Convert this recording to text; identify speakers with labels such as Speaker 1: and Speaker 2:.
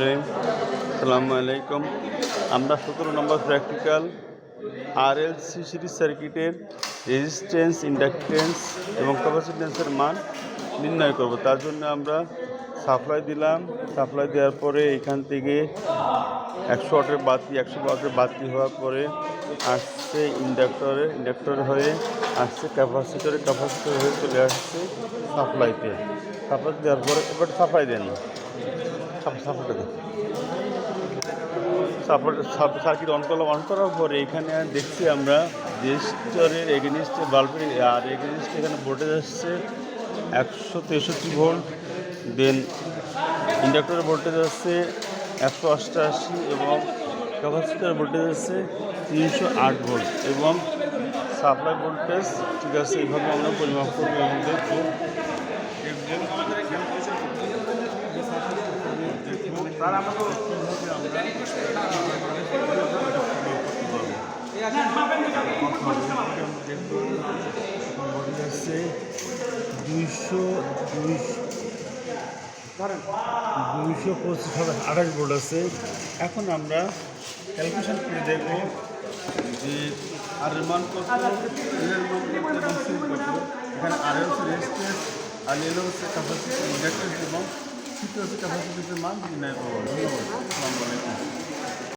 Speaker 1: রহিম। আসসালামু আলাইকুম। আমরা 17 নম্বর প্র্যাকটিক্যাল আরএলসি সিরিজ সার্কিটের রেজিস্ট্যান্স, ইন্ডাকট্যান্স এবং ক্যাপাসিট্যান্সের মান নির্ণয় করব। তার জন্য আমরা সাপ্লাই দিলাম। সাপ্লাই দেওয়ার পরে এখান থেকে 100 ওয়াটের বাতি, 100 ওয়াটের বাতি হওয়ার পরে আসছে ইন্ডাক্টরে হয়ে আসছে ক্যাপাসিটরে হয়ে চলে আসছে সাপ্লাইতে। সাপ্লাই দেওয়ার পরে এবার সাপ্লাই দেন, সার্কিট অন করার পরে এখানে দেখছি আমরা রেজিস্টরের এগেনিস্টে বাল্বের আর এগেনিস্টে এখানে ভোল্টেজ আসছে 163 ভোল্ট। দেন ইন্ডাক্টরের ভোল্টেজ আসছে 188 এবং ক্যাপাসিটরের ভোল্টেজ আসছে 308 ভোল্ট এবং সাপ্লাই ভোল্টেজ ঠিক আছে। এইভাবে আমরা পরিমাপ করবো এবং দেখবো দুইশো 28 ভোল্ট আছে। এখন আমরা ক্যালকুলেশন করে দেখব যে আর এর মান কত, এখানে আর হচ্ছে রেজিস্ট্যান্স আর এল হচ্ছে ক্যাপাসিটি, ইন্ডাকট্যান্স এবং সি হচ্ছে ক্যাপাসিটির মান নির্ণয় করবো। ধন্যবাদ। আসসালামু আলাইকুম।